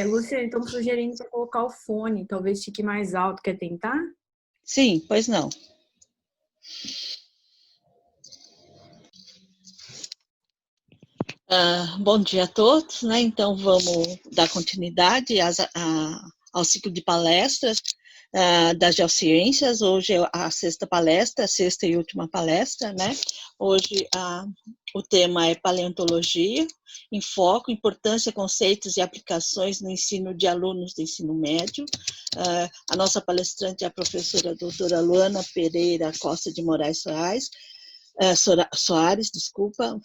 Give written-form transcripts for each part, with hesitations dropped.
Luciane, estamos sugerindo para colocar o fone, talvez fique mais alto. Quer tentar? Sim, pois não. Bom dia a todos, né? Então vamos dar continuidade ao ciclo de palestras das geociências. Hoje é a sexta palestra, a sexta e última palestra, né? Hoje o tema é paleontologia, em foco, importância, conceitos e aplicações no ensino de alunos do ensino médio. A nossa palestrante é a professora doutora Luana Pereira Costa de Moraes Soares,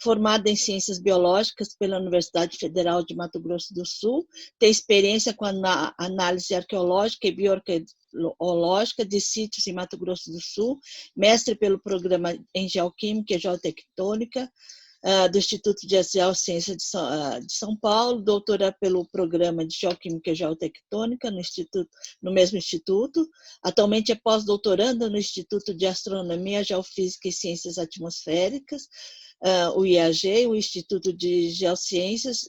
formada em Ciências Biológicas pela Universidade Federal de Mato Grosso do Sul, tem experiência com a análise arqueológica e bioarqueológica de sítios em Mato Grosso do Sul, mestre pelo programa em Geoquímica e Geotectônica, do Instituto de Geociência de São Paulo, doutora pelo programa de Geoquímica e Geotectônica no mesmo instituto. Atualmente é pós-doutoranda no Instituto de Astronomia, Geofísica e Ciências Atmosféricas, o IAG, o Instituto de Geociências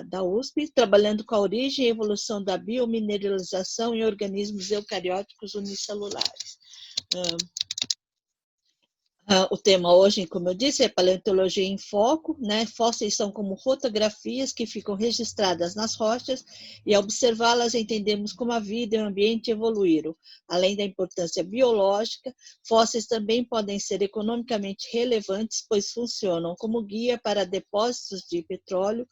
da USP, trabalhando com a origem e evolução da biomineralização em organismos eucarióticos unicelulares. O tema hoje, como eu disse, é paleontologia em foco, né? Fósseis são como fotografias que ficam registradas nas rochas e, ao observá-las, entendemos como a vida e o ambiente evoluíram. Além da importância biológica, fósseis também podem ser economicamente relevantes, pois funcionam como guia para depósitos de petróleo.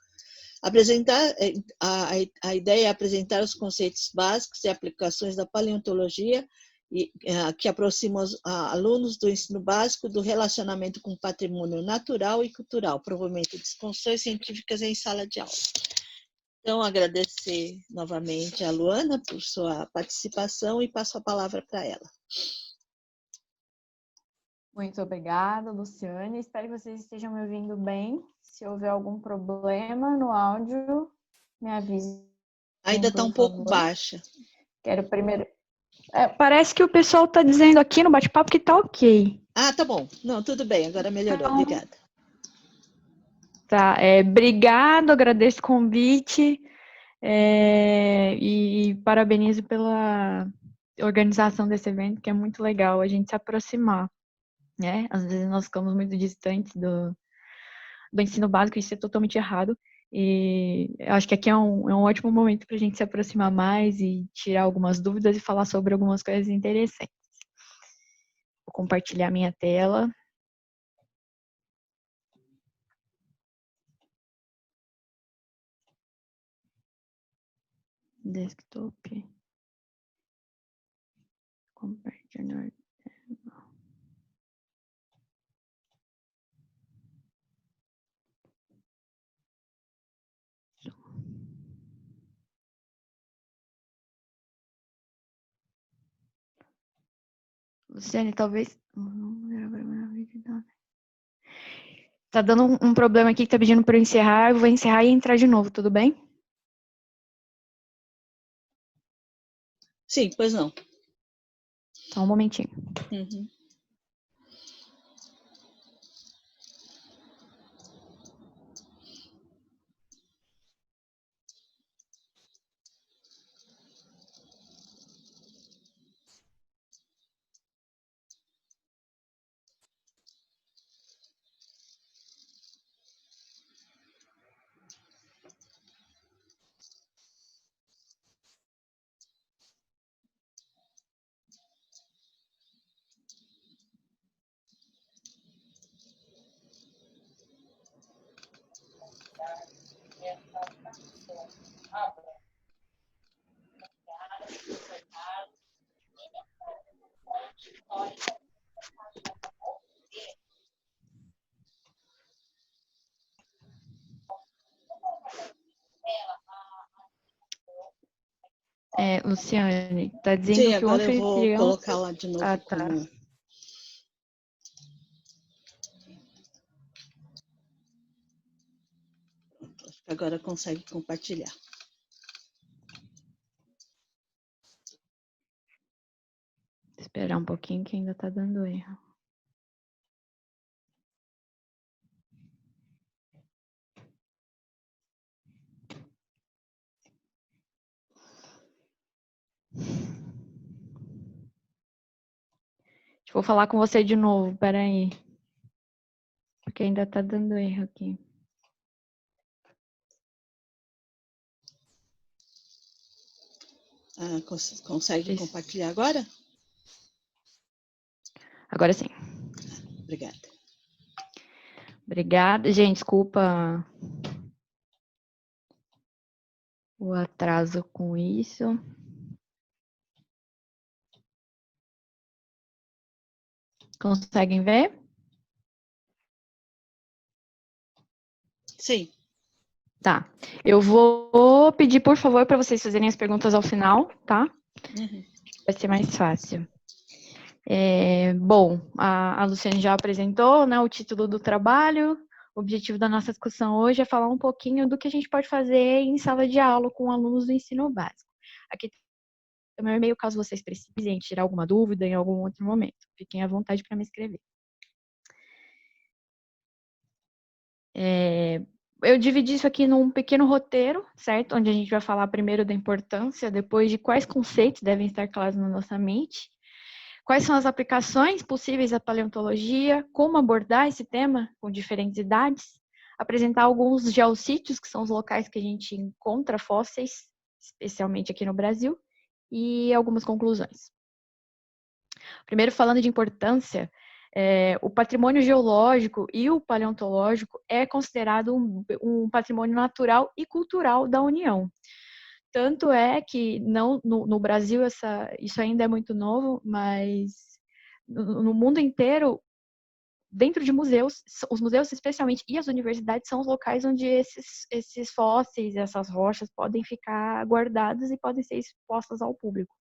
A ideia é apresentar os conceitos básicos e aplicações da paleontologia que aproximam os alunos do ensino básico do relacionamento com o patrimônio natural e cultural, provavelmente discussões científicas em sala de aula. Então, agradecer novamente a Luana por sua participação e passo a palavra para ela. Muito obrigada, Luciane. Espero que vocês estejam me ouvindo bem. Se houver algum problema no áudio, me avise. Ainda está um pouco baixa. Quero primeiro... parece que o pessoal está dizendo aqui no bate-papo que está ok. Ah, tá bom. Não, tudo bem, agora melhorou. Então, obrigada. Tá, obrigado, agradeço o convite e parabenizo pela organização desse evento, que é muito legal a gente se aproximar, né? Às vezes nós ficamos muito distantes do ensino básico, isso é totalmente errado. E eu acho que aqui é um ótimo momento para a gente se aproximar mais e tirar algumas dúvidas e falar sobre algumas coisas interessantes. Vou compartilhar minha tela. Desktop. Compartilhar. Luciane, talvez... Tá dando um problema aqui que tá pedindo para eu encerrar. Eu vou encerrar e entrar de novo, tudo bem? Sim, pois não. Só um momentinho. Uhum. Luciane, tá dizendo Sim, que o agora eu vou anfitrião... colocar lá de novo tá. como... Acho que agora consegue compartilhar. Esperar um pouquinho que ainda tá dando erro. Vou falar com você de novo, peraí. Porque ainda tá dando erro aqui. Consegue compartilhar agora? Agora sim. Obrigada. Obrigada. Gente, desculpa o atraso com isso. Conseguem ver? Sim. Tá. Eu vou pedir, por favor, para vocês fazerem as perguntas ao final, tá? Uhum. Vai ser mais fácil. Bom, a Luciane já apresentou, né, o título do trabalho. O objetivo da nossa discussão hoje é falar um pouquinho do que a gente pode fazer em sala de aula com alunos do ensino básico. Aqui tem o meu e-mail, caso vocês precisem tirar alguma dúvida em algum outro momento. Fiquem à vontade para me escrever. Eu dividi isso aqui num pequeno roteiro, certo? Onde a gente vai falar primeiro da importância, depois de quais conceitos devem estar claros na nossa mente, quais são as aplicações possíveis da paleontologia, como abordar esse tema com diferentes idades, apresentar alguns geossítios, que são os locais que a gente encontra fósseis, especialmente aqui no Brasil, e algumas conclusões. Primeiro, falando de importância, o patrimônio geológico e o paleontológico é considerado um patrimônio natural e cultural da União. Tanto é que no Brasil isso ainda é muito novo, mas no mundo inteiro, dentro de museus, os museus especialmente e as universidades são os locais onde esses fósseis, essas rochas podem ficar guardadas e podem ser expostas ao público.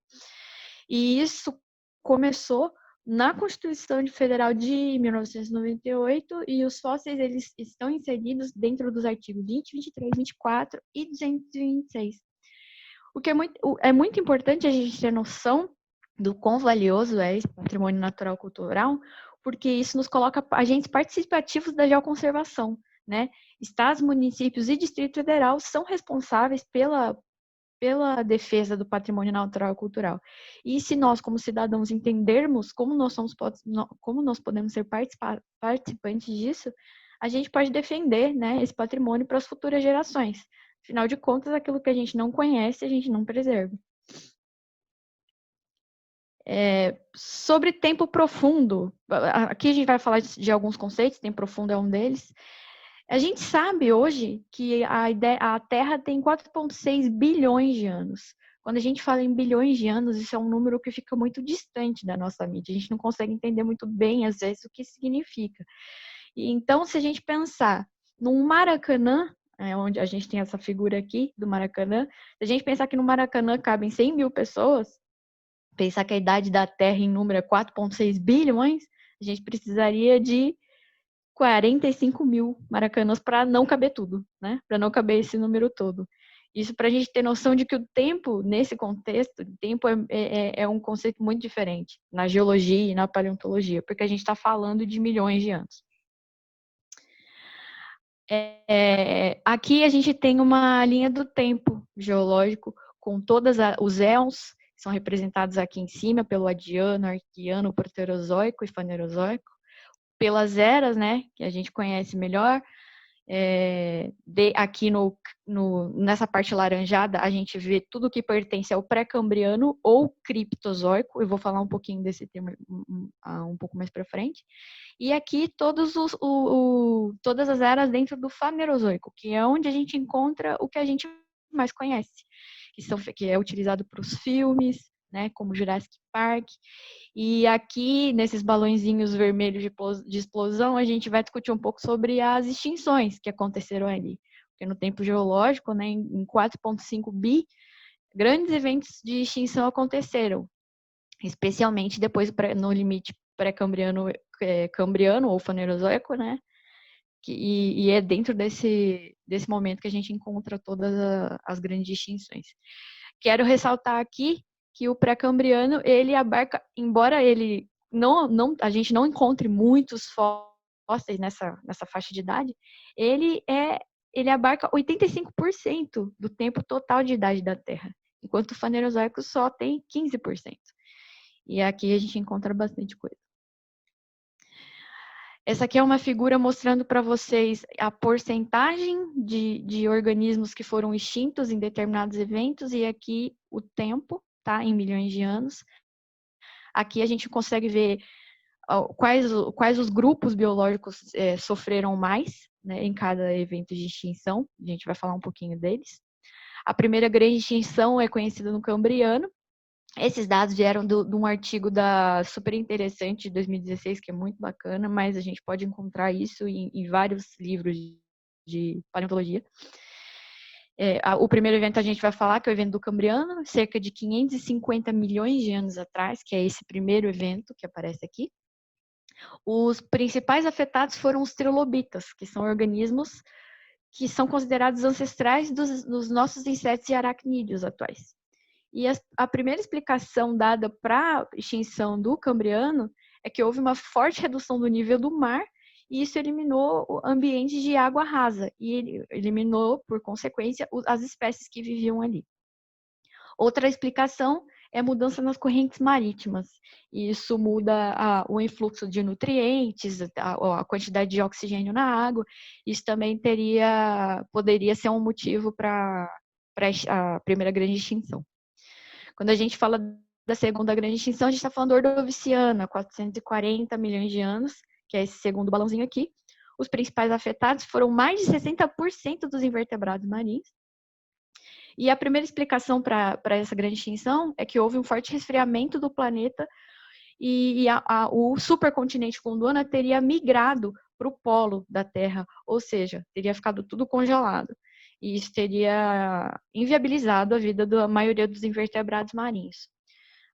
E isso começou na Constituição Federal de 1998 e os fósseis eles estão inseridos dentro dos artigos 20, 23, 24 e 226. O que é muito importante a gente ter noção do quão valioso é esse patrimônio natural cultural, porque isso nos coloca agentes participativos da geoconservação, né? Estados, municípios e Distrito Federal são responsáveis pela defesa do patrimônio natural e cultural. E se nós, como cidadãos, entendermos como nós podemos ser participantes disso, a gente pode defender, né, esse patrimônio para as futuras gerações. Afinal de contas, aquilo que a gente não conhece, a gente não preserva. Sobre tempo profundo, aqui a gente vai falar de alguns conceitos, tempo profundo é um deles. A gente sabe hoje que a Terra tem 4,6 bilhões de anos. Quando a gente fala em bilhões de anos, isso é um número que fica muito distante da nossa mente. A gente não consegue entender muito bem, às vezes, o que significa. E, então, se a gente pensar num Maracanã, onde a gente tem essa figura aqui do Maracanã, se a gente pensar que no Maracanã cabem 100 mil pessoas, pensar que a idade da Terra em número é 4,6 bilhões, a gente precisaria de 45 mil maracanãs para não caber tudo, né? Para não caber esse número todo. Isso para a gente ter noção de que o tempo, nesse contexto, o tempo é um conceito muito diferente na geologia e na paleontologia, porque a gente está falando de milhões de anos. Aqui a gente tem uma linha do tempo geológico com todos os éons, que são representados aqui em cima pelo Adiano, Arqueano, Proterozoico e Fanerozoico, pelas eras, né, que a gente conhece melhor. Aqui nessa parte laranjada, a gente vê tudo que pertence ao pré-cambriano ou criptozoico. Eu vou falar um pouquinho desse termo um pouco mais para frente. E aqui todas as eras dentro do Fanerozoico, que é onde a gente encontra o que a gente mais conhece, que é utilizado para os filmes, né, como Jurassic Park. E aqui, nesses balõezinhos vermelhos de explosão, a gente vai discutir um pouco sobre as extinções que aconteceram ali. Porque no tempo geológico, né, em 4,5 bi, grandes eventos de extinção aconteceram, especialmente depois no limite pré-cambriano, cambriano ou fanerozoico, né? E é dentro desse momento que a gente encontra todas as grandes extinções. Quero ressaltar aqui que o pré-cambriano, ele abarca, embora ele a gente não encontre muitos fósseis nessa faixa de idade, ele abarca 85% do tempo total de idade da Terra, enquanto o fanerozoico só tem 15%. E aqui a gente encontra bastante coisa. Essa aqui é uma figura mostrando para vocês a porcentagem de organismos que foram extintos em determinados eventos e aqui o tempo, tá? Em milhões de anos. Aqui a gente consegue ver quais os grupos biológicos sofreram mais, né, em cada evento de extinção. A gente vai falar um pouquinho deles. A primeira grande extinção é conhecida no Cambriano. Esses dados vieram de um artigo super interessante de 2016, que é muito bacana, mas a gente pode encontrar isso em vários livros de paleontologia. O primeiro evento a gente vai falar, que é o evento do Cambriano, cerca de 550 milhões de anos atrás, que é esse primeiro evento que aparece aqui. Os principais afetados foram os trilobitas, que são organismos que são considerados ancestrais dos nossos insetos e aracnídeos atuais. E a primeira explicação dada para a extinção do Cambriano é que houve uma forte redução do nível do mar e isso eliminou ambientes de água rasa e eliminou, por consequência, as espécies que viviam ali. Outra explicação é a mudança nas correntes marítimas. E isso muda o influxo de nutrientes, a quantidade de oxigênio na água. Isso também poderia ser um motivo para a primeira grande extinção. Quando a gente fala da segunda grande extinção, a gente está falando da Ordoviciana, 440 milhões de anos, que é esse segundo balãozinho aqui. Os principais afetados foram mais de 60% dos invertebrados marinhos. E a primeira explicação para essa grande extinção é que houve um forte resfriamento do planeta e o supercontinente Gondwana teria migrado para o polo da Terra, ou seja, teria ficado tudo congelado. E isso teria inviabilizado a vida da maioria dos invertebrados marinhos.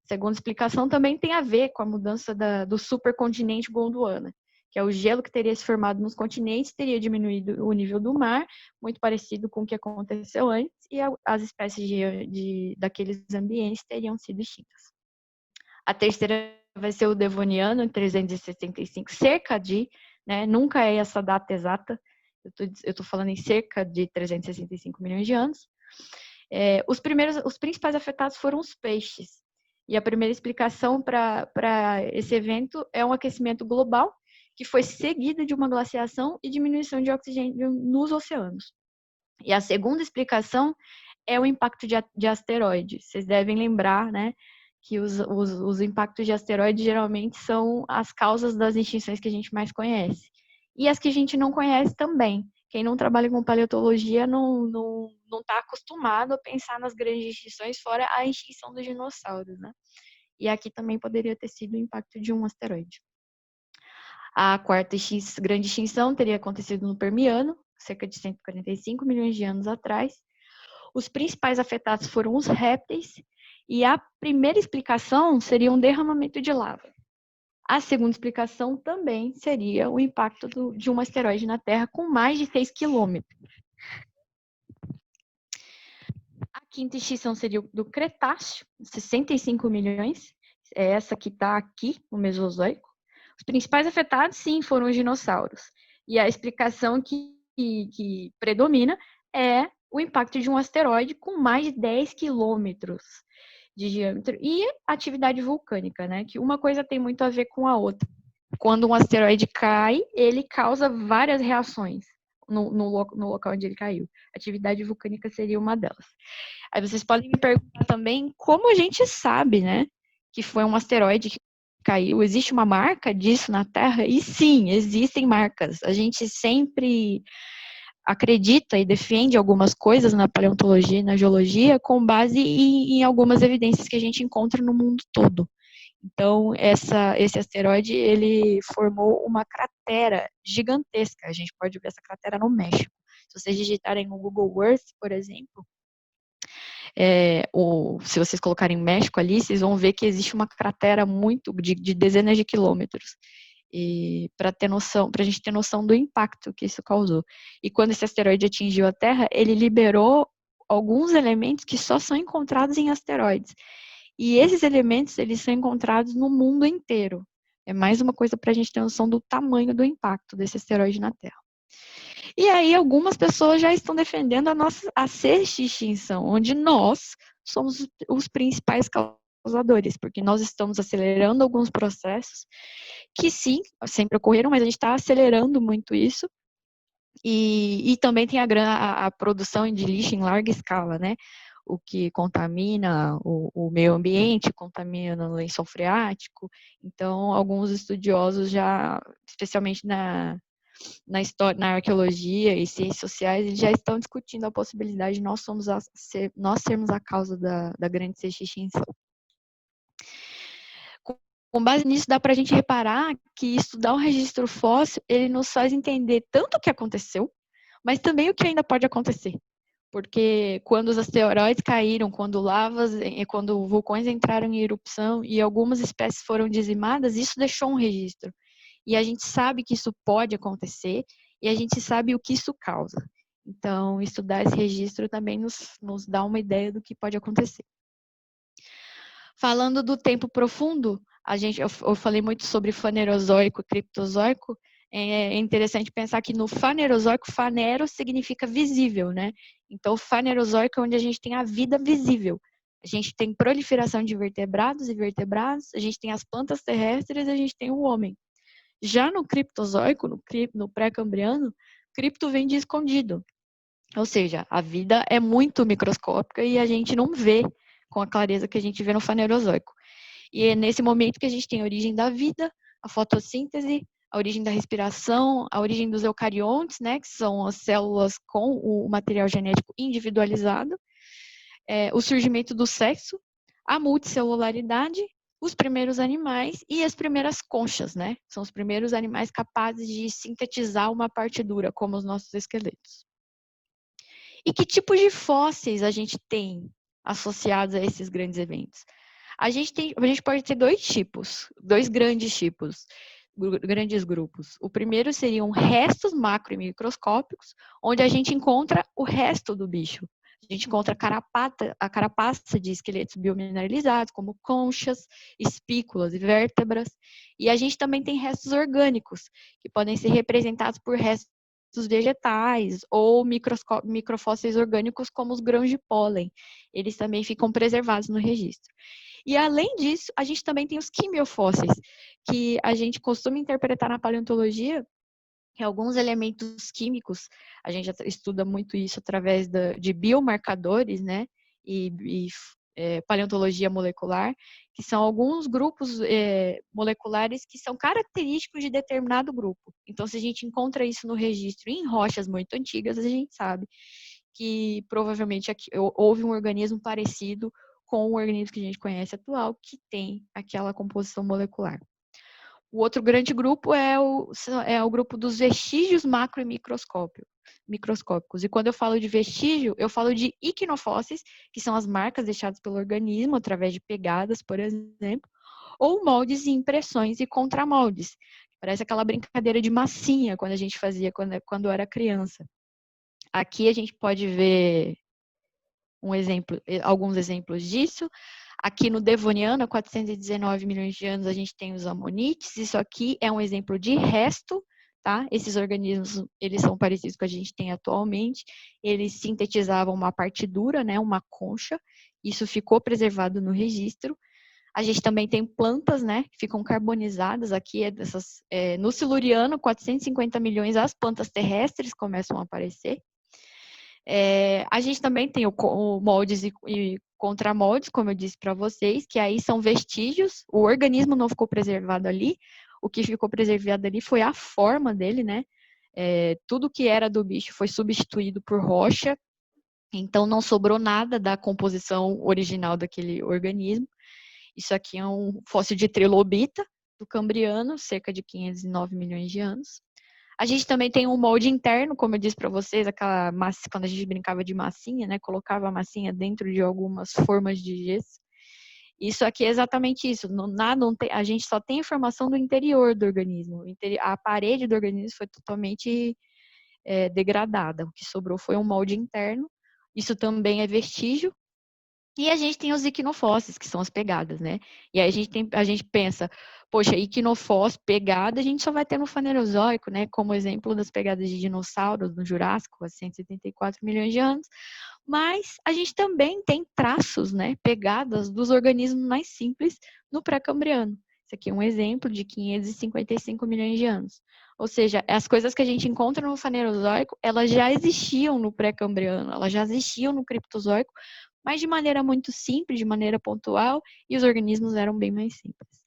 A segunda explicação também tem a ver com a mudança do supercontinente Gondwana, que é o gelo que teria se formado nos continentes, teria diminuído o nível do mar, muito parecido com o que aconteceu antes, e as espécies daqueles ambientes teriam sido extintas. A terceira vai ser o Devoniano, em 365, cerca de, né, nunca é essa data exata, eu estou falando em cerca de 365 milhões de anos. Os principais afetados foram os peixes. E a primeira explicação para esse evento é um aquecimento global, que foi seguido de uma glaciação e diminuição de oxigênio nos oceanos. E a segunda explicação é o impacto de asteroides. Vocês devem lembrar, né, que os impactos de asteroides geralmente são as causas das extinções que a gente mais conhece. E as que a gente não conhece também. Quem não trabalha com paleontologia não está acostumado a pensar nas grandes extinções, fora a extinção dos dinossauros, né? E aqui também poderia ter sido o impacto de um asteroide. A quarta grande extinção teria acontecido no Permiano, cerca de 145 milhões de anos atrás. Os principais afetados foram os répteis, e a primeira explicação seria um derramamento de lava. A segunda explicação também seria o impacto de um asteroide na Terra com mais de 6 quilômetros. A quinta extinção seria do Cretáceo, 65 milhões. É essa que está aqui, no Mesozoico. Os principais afetados, sim, foram os dinossauros. E a explicação que predomina é o impacto de um asteroide com mais de 10 quilômetros de diâmetro e atividade vulcânica, né? Que uma coisa tem muito a ver com a outra. Quando um asteroide cai, ele causa várias reações no local onde ele caiu. Atividade vulcânica seria uma delas. Aí vocês podem me perguntar também como a gente sabe, né, que foi um asteroide que caiu. Existe uma marca disso na Terra? E sim, existem marcas. A gente sempre acredita e defende algumas coisas na paleontologia e na geologia com base em algumas evidências que a gente encontra no mundo todo. Então, esse asteroide, ele formou uma cratera gigantesca. A gente pode ver essa cratera no México. Se vocês digitarem no Google Earth, por exemplo, ou se vocês colocarem México ali, vocês vão ver que existe uma cratera de dezenas de quilômetros. E para a gente ter noção do impacto que isso causou. E quando esse asteroide atingiu a Terra, ele liberou alguns elementos que só são encontrados em asteroides. E esses elementos, eles são encontrados no mundo inteiro. É mais uma coisa para a gente ter noção do tamanho do impacto desse asteroide na Terra. E aí, algumas pessoas já estão defendendo a sexta extinção, onde nós somos os principais causadores, porque nós estamos acelerando alguns processos que sim, sempre ocorreram, mas a gente está acelerando muito isso. E também tem a produção de lixo em larga escala, né? O que contamina o meio ambiente, contamina o lençol freático. Então, alguns estudiosos já, especialmente na história, na arqueologia e ciências sociais, eles já estão discutindo a possibilidade de nós sermos a causa da grande seca e extinção. Com base nisso, dá para a gente reparar que estudar o registro fóssil, ele nos faz entender tanto o que aconteceu, mas também o que ainda pode acontecer. Porque quando os asteroides caíram, quando vulcões entraram em erupção e algumas espécies foram dizimadas, isso deixou um registro. E a gente sabe que isso pode acontecer e a gente sabe o que isso causa. Então, estudar esse registro também nos dá uma ideia do que pode acontecer. Falando do tempo profundo, eu falei muito sobre fanerozoico e criptozoico. É interessante pensar que no fanerozoico, fanero significa visível, né? Então, o fanerozoico é onde a gente tem a vida visível. A gente tem proliferação de vertebrados e vertebrados, a gente tem as plantas terrestres e a gente tem o homem. Já no criptozoico, no pré-cambriano, cripto vem de escondido. Ou seja, a vida é muito microscópica e a gente não vê com a clareza que a gente vê no fanerozoico. E é nesse momento que a gente tem a origem da vida, a fotossíntese, a origem da respiração, a origem dos eucariontes, né, que são as células com o material genético individualizado, o surgimento do sexo, a multicelularidade, os primeiros animais e as primeiras conchas, né? São os primeiros animais capazes de sintetizar uma parte dura, como os nossos esqueletos. E que tipos de fósseis a gente tem associados a esses grandes eventos? A gente pode ter dois grandes tipos, grandes grupos. O primeiro seriam restos macro e microscópicos, onde a gente encontra o resto do bicho. A gente encontra a carapaça de esqueletos biomineralizados, como conchas, espículas e vértebras. E a gente também tem restos orgânicos, que podem ser representados por restos vegetais ou microfósseis orgânicos, como os grãos de pólen. Eles também ficam preservados no registro. E, além disso, a gente também tem os quimiofósseis, que a gente costuma interpretar na paleontologia, que alguns elementos químicos, a gente já estuda muito isso através de biomarcadores, né, e paleontologia molecular, que são alguns grupos moleculares que são característicos de determinado grupo. Então, se a gente encontra isso no registro em rochas muito antigas, a gente sabe que provavelmente houve um organismo parecido com o organismo que a gente conhece atual, que tem aquela composição molecular. O outro grande grupo é o grupo dos vestígios macro e microscópicos. E quando eu falo de vestígio, eu falo de iquinofósseis, que são as marcas deixadas pelo organismo através de pegadas, por exemplo, ou moldes e impressões e contramoldes. Parece aquela brincadeira de massinha quando a gente fazia quando era criança. Aqui a gente pode ver alguns exemplos disso. Aqui no Devoniano, há 419 milhões de anos, a gente tem os amonites. Isso aqui é um exemplo de resto, tá? Esses organismos, eles são parecidos com o que a gente tem atualmente. Eles sintetizavam uma parte dura, né? Uma concha. Isso ficou preservado no registro. A gente também tem plantas, né? Que ficam carbonizadas. Aqui no Siluriano, 450 milhões, as plantas terrestres começam a aparecer. A gente também tem o moldes e contramoldes, como eu disse para vocês, que aí são vestígios, o organismo não ficou preservado ali, o que ficou preservado ali foi a forma dele, né? Tudo que era do bicho foi substituído por rocha, então não sobrou nada da composição original daquele organismo. Isso aqui é um fóssil de trilobita do Cambriano, cerca de 509 milhões de anos. A gente também tem um molde interno, como eu disse para vocês, aquela massa, quando a gente brincava de massinha, né? Colocava a massinha dentro de algumas formas de gesso. Isso aqui é exatamente isso. A gente só tem informação do interior do organismo. A parede do organismo foi totalmente degradada. O que sobrou foi um molde interno. Isso também é vestígio. E a gente tem os iquinofósseis, que são as pegadas, né? E aí a gente pensa, poxa, iquinofóssil, pegada, a gente só vai ter no Fanerozoico, né? Como exemplo das pegadas de dinossauros no Jurássico, há 174 milhões de anos. Mas a gente também tem traços, né, pegadas dos organismos mais simples no pré-cambriano. Esse aqui é um exemplo de 555 milhões de anos. Ou seja, as coisas que a gente encontra no Fanerozoico, elas já existiam no pré-cambriano, elas já existiam no Criptozoico, mas de maneira muito simples, de maneira pontual, e os organismos eram bem mais simples.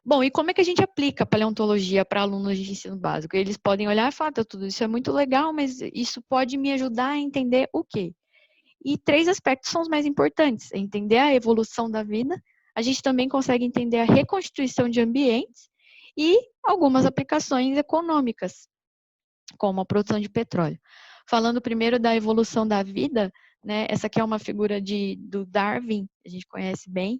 Bom, e como é que a gente aplica a paleontologia para alunos de ensino básico? Eles podem olhar e falar, tá, tudo isso é muito legal, mas isso pode me ajudar a entender o quê? E 3 aspectos são os mais importantes: entender a evolução da vida, a gente também consegue entender a reconstituição de ambientes e algumas aplicações econômicas, como a produção de petróleo. Falando primeiro da evolução da vida, né, essa aqui é uma figura do Darwin, a gente conhece bem,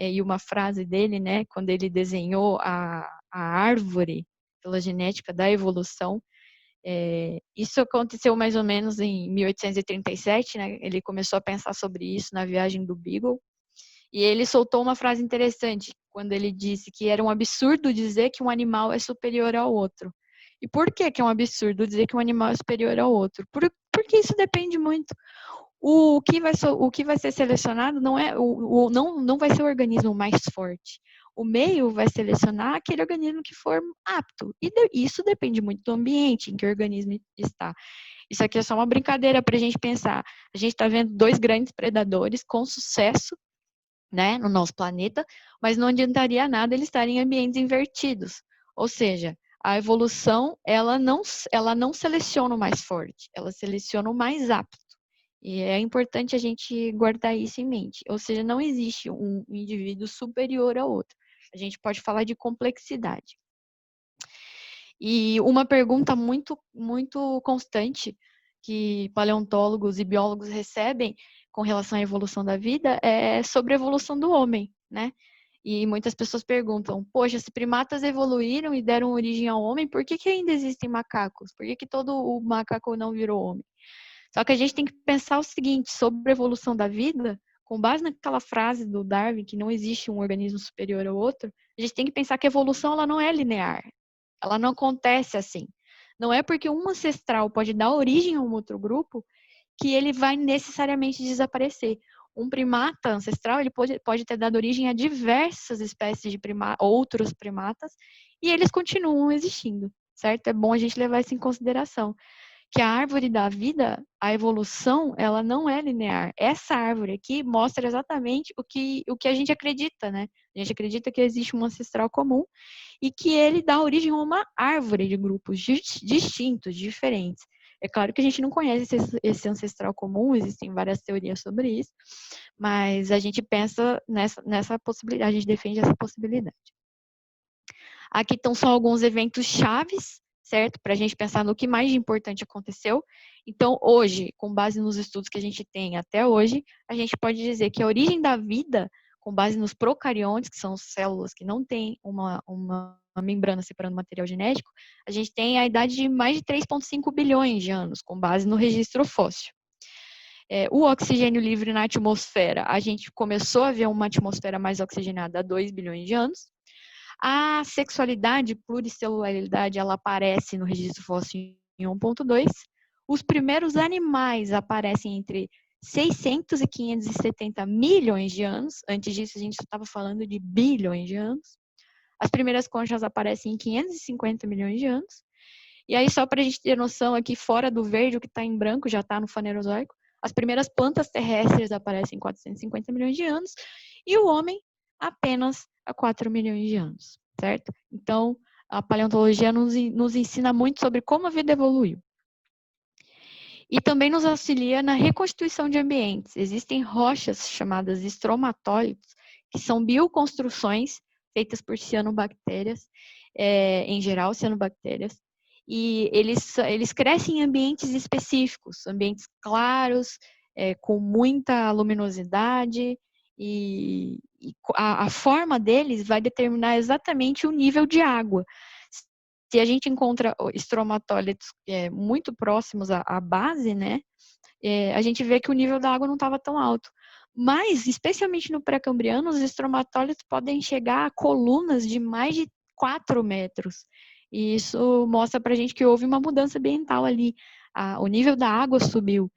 e uma frase dele, né, quando ele desenhou a árvore pela genética da evolução. Isso aconteceu mais ou menos em 1837, né? Ele começou a pensar sobre isso na viagem do Beagle. E ele soltou uma frase interessante, quando ele disse que era um absurdo dizer que um animal é superior ao outro. E por que é um absurdo dizer que um animal é superior ao outro? Porque isso depende muito. O que vai ser selecionado não vai ser o organismo mais forte. O meio vai selecionar aquele organismo que for apto. E isso depende muito do ambiente em que o organismo está. Isso aqui é só uma brincadeira para a gente pensar. A gente está vendo 2 grandes predadores com sucesso, né, no nosso planeta, mas não adiantaria nada eles estarem em ambientes invertidos. Ou seja, a evolução ela não seleciona o mais forte, ela seleciona o mais apto. E é importante a gente guardar isso em mente. Ou seja, não existe um indivíduo superior ao outro. A gente pode falar de complexidade. E uma pergunta muito, muito constante que paleontólogos e biólogos recebem com relação à evolução da vida é sobre a evolução do homem, né? E muitas pessoas perguntam, poxa, se primatas evoluíram e deram origem ao homem, por que ainda existem macacos? Por que todo o macaco não virou homem? Só que a gente tem que pensar o seguinte, sobre a evolução da vida, com base naquela frase do Darwin, que não existe um organismo superior ao outro, a gente tem que pensar que a evolução ela não é linear. Ela não acontece assim. Não é porque um ancestral pode dar origem a um outro grupo que ele vai necessariamente desaparecer. Um primata ancestral ele pode ter dado origem a diversas espécies de outros primatas e eles continuam existindo, certo? É bom a gente levar isso em consideração. Que a árvore da vida, a evolução, ela não é linear. Essa árvore aqui mostra exatamente o que a gente acredita, né? A gente acredita que existe um ancestral comum e que ele dá origem a uma árvore de grupos distintos, diferentes. É claro que a gente não conhece esse ancestral comum, existem várias teorias sobre isso, mas a gente pensa nessa possibilidade, a gente defende essa possibilidade. Aqui estão só alguns eventos chaves, certo? Para a gente pensar no que mais de importante aconteceu. Então, hoje, com base nos estudos que a gente tem até hoje, a gente pode dizer que a origem da vida, com base nos procariontes, que são células que não têm uma membrana separando material genético, a gente tem a idade de mais de 3,5 bilhões de anos, com base no registro fóssil. O oxigênio livre na atmosfera, a gente começou a ver uma atmosfera mais oxigenada há 2 bilhões de anos. A sexualidade, pluricelularidade, ela aparece no registro fóssil em 1.2. Os primeiros animais aparecem entre 600 e 570 milhões de anos. Antes disso, a gente estava falando de bilhões de anos. As primeiras conchas aparecem em 550 milhões de anos. E aí, só para a gente ter noção aqui, fora do verde, o que está em branco já está no Fanerozoico. As primeiras plantas terrestres aparecem em 450 milhões de anos. E o homem apenas há 4 milhões de anos, certo? Então, a paleontologia nos ensina muito sobre como a vida evoluiu. E também nos auxilia na reconstituição de ambientes. Existem rochas chamadas estromatólitos, que são bioconstruções feitas por cianobactérias, em geral, cianobactérias, e eles crescem em ambientes específicos, ambientes claros, com muita luminosidade, e a forma deles vai determinar exatamente o nível de água. Se a gente encontra estromatólitos muito próximos à base, né, a gente vê que o nível da água não estava tão alto. Mas, especialmente no pré-cambriano, os estromatólitos podem chegar a colunas de mais de 4 metros. E isso mostra para a gente que houve uma mudança ambiental ali. O nível da água subiu.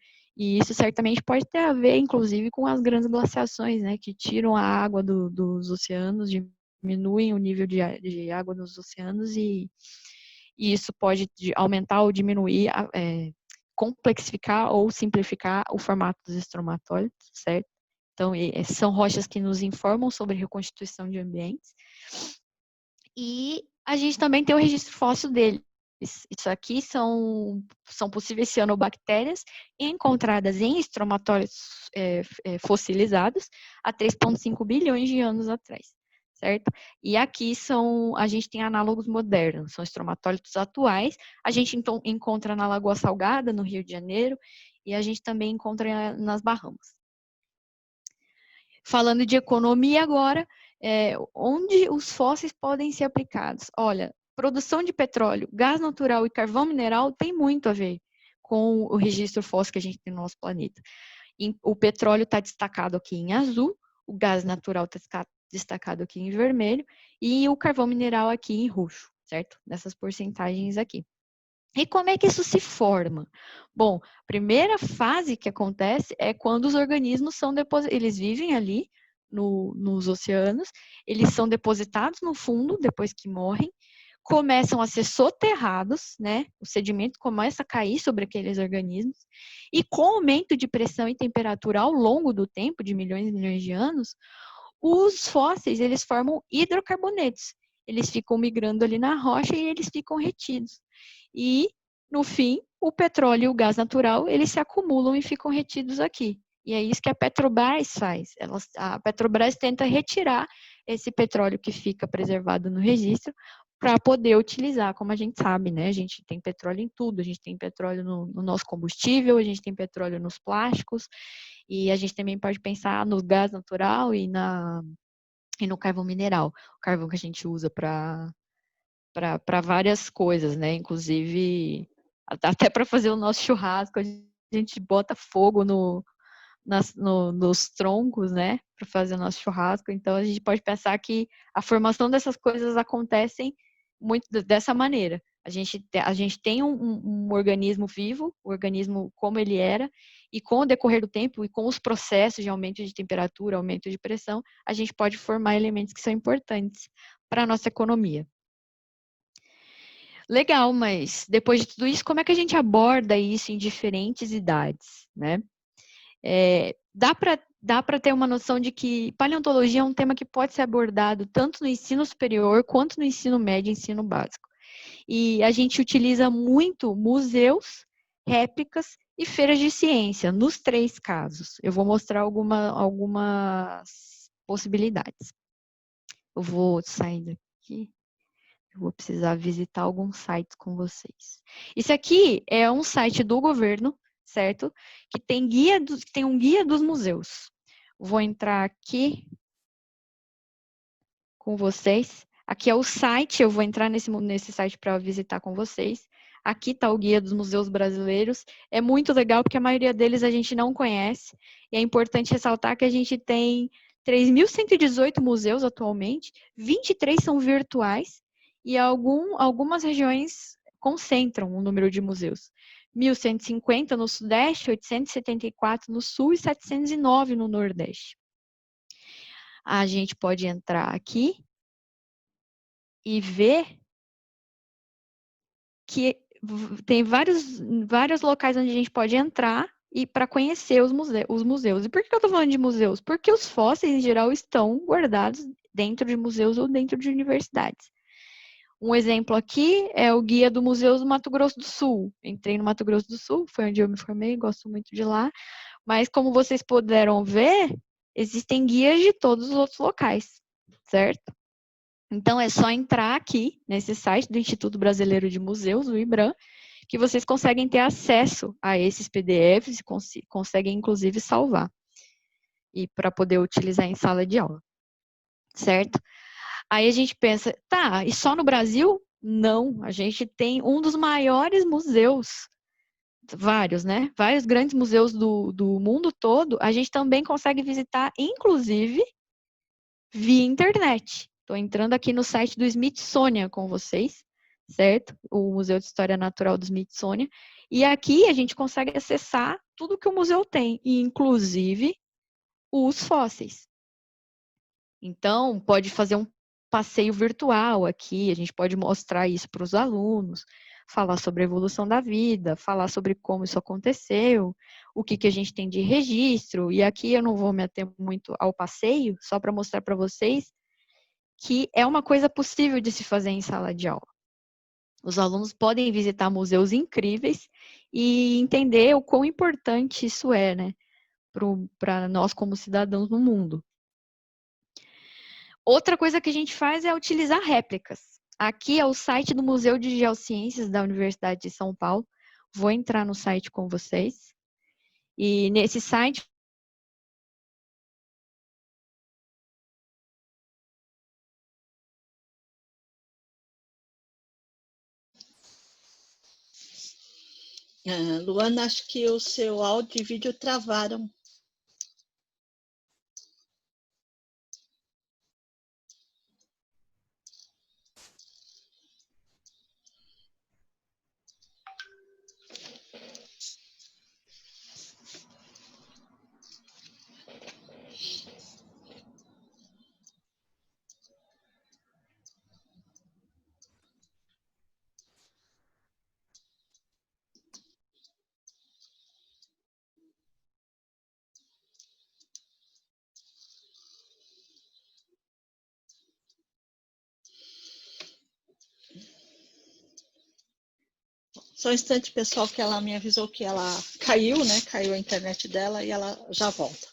E isso certamente pode ter a ver, inclusive, com as grandes glaciações, né, que tiram a água dos oceanos, diminuem o nível de água nos oceanos e isso pode aumentar ou diminuir, complexificar ou simplificar o formato dos estromatólitos, certo? Então, são rochas que nos informam sobre a reconstituição de ambientes. E a gente também tem o registro fóssil deles. Isso aqui são possíveis cianobactérias encontradas em estromatólitos fossilizados há 3,5 bilhões de anos atrás, certo? E aqui a gente tem análogos modernos, são estromatólitos atuais. A gente então encontra na Lagoa Salgada, no Rio de Janeiro, e a gente também encontra nas Bahamas. Falando de economia agora, onde os fósseis podem ser aplicados? Olha, produção de petróleo, gás natural e carvão mineral tem muito a ver com o registro fóssil que a gente tem no nosso planeta. O petróleo está destacado aqui em azul, o gás natural está destacado aqui em vermelho e o carvão mineral aqui em roxo, certo? Nessas porcentagens aqui. E como é que isso se forma? Bom, a primeira fase que acontece é quando os organismos eles vivem ali nos oceanos, eles são depositados no fundo depois que morrem, começam a ser soterrados, né? O sedimento começa a cair sobre aqueles organismos, e com o aumento de pressão e temperatura ao longo do tempo, de milhões e milhões de anos, os fósseis, eles formam hidrocarbonetos. Eles ficam migrando ali na rocha e eles ficam retidos. E, no fim, o petróleo e o gás natural, eles se acumulam e ficam retidos aqui. E é isso que a Petrobras faz. A Petrobras tenta retirar esse petróleo que fica preservado no registro para poder utilizar, como a gente sabe, né? A gente tem petróleo em tudo, a gente tem petróleo no nosso combustível, a gente tem petróleo nos plásticos, e a gente também pode pensar no gás natural e no carvão mineral, o carvão que a gente usa para várias coisas, né? Inclusive, até para fazer o nosso churrasco, a gente bota fogo nos troncos, né? Para fazer o nosso churrasco. Então, a gente pode pensar que a formação dessas coisas acontecem muito dessa maneira. A gente tem um organismo vivo, o organismo como ele era, e com o decorrer do tempo e com os processos de aumento de temperatura, aumento de pressão, a gente pode formar elementos que são importantes para a nossa economia. Legal, mas depois de tudo isso, como é que a gente aborda isso em diferentes idades, né? Dá para ter uma noção de que paleontologia é um tema que pode ser abordado tanto no ensino superior quanto no ensino médio e ensino básico. E a gente utiliza muito museus, réplicas e feiras de ciência, nos 3 casos. Eu vou mostrar algumas possibilidades. Eu vou sair daqui. Eu vou precisar visitar alguns sites com vocês. Isso aqui é um site do governo, certo? Que tem um guia dos museus. Vou entrar aqui com vocês. Aqui é o site, eu vou entrar nesse site para visitar com vocês. Aqui está o guia dos museus brasileiros. É muito legal porque a maioria deles a gente não conhece. E é importante ressaltar que a gente tem 3.118 museus atualmente, 23 são virtuais e algumas regiões concentram o número de museus. 1.150 no Sudeste, 874 no Sul e 709 no Nordeste. A gente pode entrar aqui e ver que tem vários locais onde a gente pode entrar e para conhecer os museus. E por que eu estou falando de museus? Porque os fósseis, em geral, estão guardados dentro de museus ou dentro de universidades. Um exemplo aqui é o guia do Museu do Mato Grosso do Sul. Entrei no Mato Grosso do Sul, foi onde eu me formei, gosto muito de lá. Mas como vocês puderam ver, existem guias de todos os outros locais, certo? Então, é só entrar aqui nesse site do Instituto Brasileiro de Museus, o IBRAM, que vocês conseguem ter acesso a esses PDFs e conseguem, inclusive, salvar. E para poder utilizar em sala de aula, certo? Aí a gente pensa, tá, e só no Brasil? Não, a gente tem um dos maiores museus, vários, né? Vários grandes museus do mundo todo, a gente também consegue visitar, inclusive, via internet. Estou entrando aqui no site do Smithsonian com vocês, certo? O Museu de História Natural do Smithsonian. E aqui a gente consegue acessar tudo que o museu tem, inclusive os fósseis. Então, pode fazer um passeio virtual aqui, a gente pode mostrar isso para os alunos, falar sobre a evolução da vida, falar sobre como isso aconteceu, o que a gente tem de registro. E aqui eu não vou me ater muito ao passeio, só para mostrar para vocês que é uma coisa possível de se fazer em sala de aula. Os alunos podem visitar museus incríveis e entender o quão importante isso é, né, para nós como cidadãos no mundo. Outra coisa que a gente faz é utilizar réplicas. Aqui é o site do Museu de Geociências da Universidade de São Paulo. Vou entrar no site com vocês. E nesse site Luana, acho que o seu áudio e vídeo travaram. Só um instante, pessoal, que ela me avisou que ela caiu, né? Caiu a internet dela e ela já volta.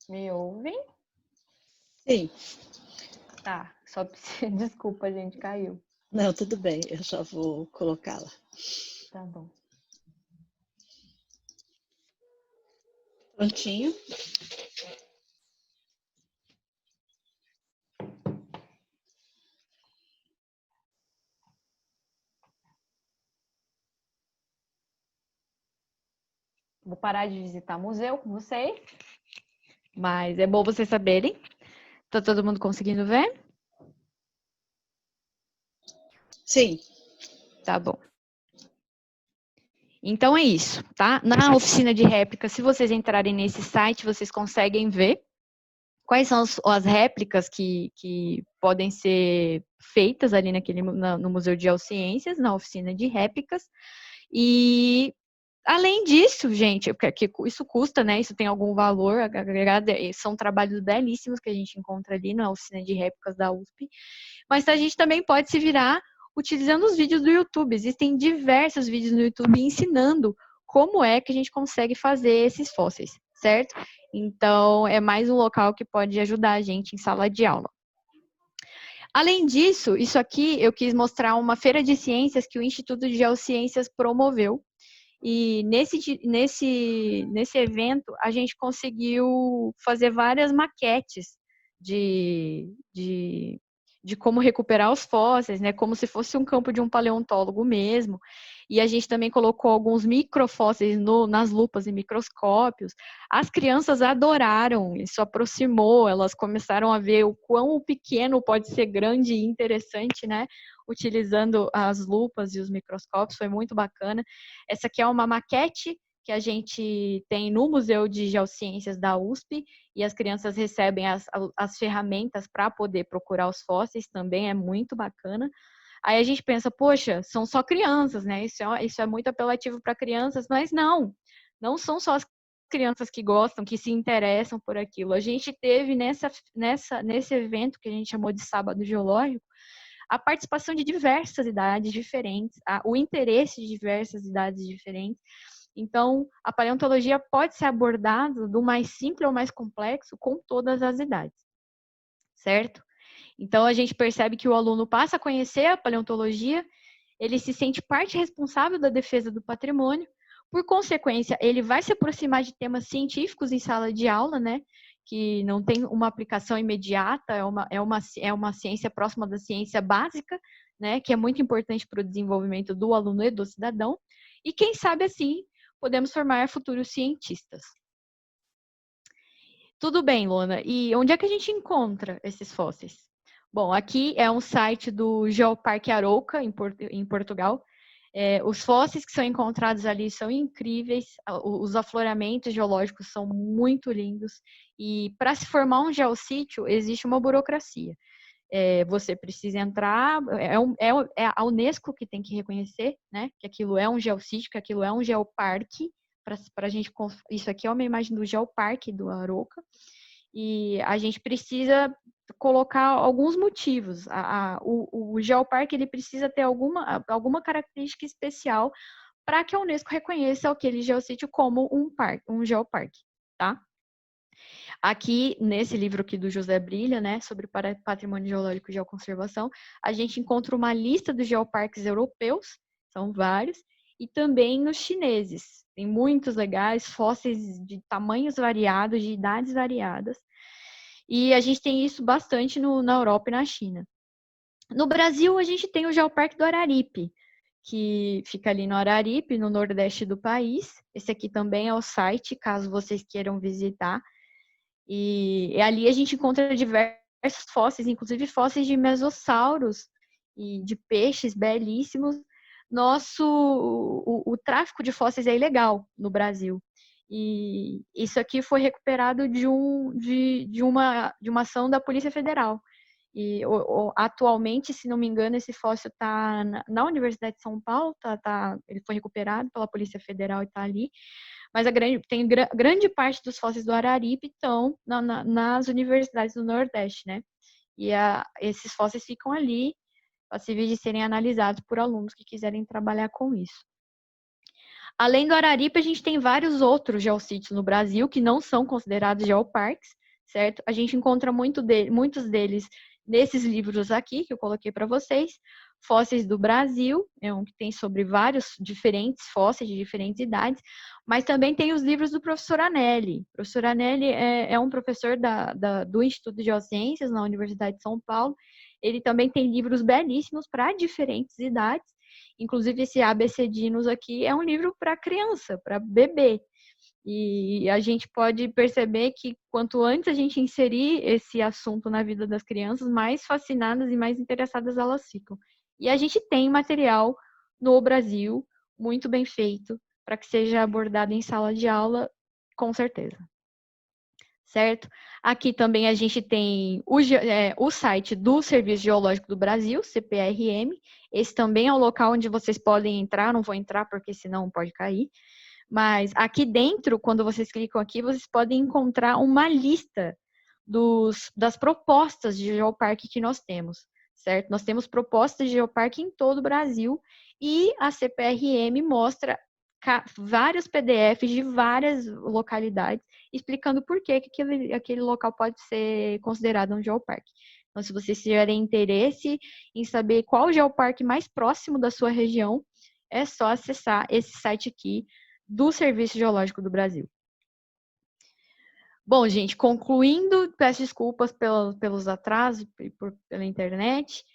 me ouvem? Sim. Tá, só preciso... Desculpa, gente, caiu. Não, tudo bem, eu já vou colocá-la. Tá bom. Prontinho. Vou parar de visitar museu com vocês, mas é bom vocês saberem. Tá todo mundo conseguindo ver? Sim. Tá bom. Então é isso, tá? Na oficina de réplica, se vocês entrarem nesse site, vocês conseguem ver quais são as réplicas que podem ser feitas ali no Museu de Geociências, na oficina de réplicas. E além disso, gente, que isso custa, né? Isso tem algum valor agregado, são trabalhos belíssimos que a gente encontra ali na oficina de réplicas da USP. Mas a gente também pode se virar utilizando os vídeos do YouTube. Existem diversos vídeos no YouTube ensinando como é que a gente consegue fazer esses fósseis, certo? Então, é mais um local que pode ajudar a gente em sala de aula. Além disso, isso aqui eu quis mostrar uma feira de ciências que o Instituto de Geociências promoveu. E nesse evento, a gente conseguiu fazer várias maquetes de como recuperar os fósseis, né? Como se fosse um campo de um paleontólogo mesmo. e a gente também colocou alguns microfósseis nas lupas e microscópios. As crianças adoraram, isso aproximou, elas começaram a ver o quão pequeno pode ser grande e interessante, né? Utilizando as lupas e os microscópios, foi muito bacana. Essa aqui é uma maquete que a gente tem no Museu de Geociências da USP, e as crianças recebem as ferramentas para poder procurar os fósseis, também é muito bacana. Aí a gente pensa, poxa, são só crianças, né? Isso é muito apelativo para crianças, mas não são só as crianças que gostam, que se interessam por aquilo. A gente teve nesse evento que a gente chamou de Sábado Geológico, a participação de diversas idades diferentes, o interesse de diversas idades diferentes. Então, a paleontologia pode ser abordada do mais simples ao mais complexo com todas as idades, certo? Então, a gente percebe que o aluno passa a conhecer a paleontologia, ele se sente parte responsável da defesa do patrimônio, por consequência, ele vai se aproximar de temas científicos em sala de aula, né? Que não tem uma aplicação imediata, é uma ciência próxima da ciência básica, né? Que é muito importante para o desenvolvimento do aluno e do cidadão. E quem sabe, assim, podemos formar futuros cientistas. Tudo bem, Lona. E onde é que a gente encontra esses fósseis? Bom, aqui é um site do Geoparque Arouca, em Portugal. Os fósseis que são encontrados ali são incríveis, os afloramentos geológicos são muito lindos, e para se formar um geossítio existe uma burocracia. Você precisa entrar, é a Unesco que tem que reconhecer, né, que aquilo é um geossítio, que aquilo é um geoparque, para a gente, isso aqui é uma imagem do geoparque do Arouca, e a gente precisa colocar alguns motivos. O geoparque ele precisa ter alguma característica especial para que a Unesco reconheça aquele geossítio como um geoparque, tá? Aqui, nesse livro aqui do José Brilha, né, sobre patrimônio geológico e geoconservação, a gente encontra uma lista dos geoparques europeus, são vários, e também nos chineses. Tem muitos legais, fósseis de tamanhos variados, de idades variadas. E a gente tem isso bastante na Europa e na China. No Brasil, a gente tem o Geoparque do Araripe, que fica ali no Araripe, no nordeste do país. Esse aqui também é o site, caso vocês queiram visitar. E ali a gente encontra diversos fósseis, inclusive fósseis de mesossauros e de peixes belíssimos. O tráfico de fósseis é ilegal no Brasil. E isso aqui foi recuperado de uma ação da Polícia Federal. E atualmente, se não me engano, esse fóssil está na Universidade de São Paulo, ele foi recuperado pela Polícia Federal e está ali. Mas grande parte dos fósseis do Araripe estão nas universidades do Nordeste, né? E esses fósseis ficam ali, passíveis de serem analisados por alunos que quiserem trabalhar com isso. Além do Araripe, a gente tem vários outros geossítios no Brasil que não são considerados geoparques, certo? A gente encontra muitos deles nesses livros aqui que eu coloquei para vocês. Fósseis do Brasil, é um que tem sobre vários diferentes fósseis de diferentes idades, mas também tem os livros do professor Anelli. O professor Anelli é um professor do Instituto de Geociências na Universidade de São Paulo. Ele também tem livros belíssimos para diferentes idades. Inclusive, esse ABC Dinos aqui é um livro para criança, para bebê. E a gente pode perceber que quanto antes a gente inserir esse assunto na vida das crianças, mais fascinadas e mais interessadas elas ficam. E a gente tem material no Brasil muito bem feito para que seja abordado em sala de aula, com certeza. Certo? Aqui também a gente tem o site do Serviço Geológico do Brasil, CPRM. Esse também é o local onde vocês podem entrar, não vou entrar porque senão pode cair. Mas aqui dentro, quando vocês clicam aqui, vocês podem encontrar uma lista das propostas de geoparque que nós temos, certo? Nós temos propostas de geoparque em todo o Brasil e a CPRM mostra vários PDFs de várias localidades explicando por que aquele local pode ser considerado um geoparque. Então, se vocês tiverem interesse em saber qual o geoparque mais próximo da sua região, é só acessar esse site aqui do Serviço Geológico do Brasil. Bom, gente, concluindo, peço desculpas pelos atrasos pela internet,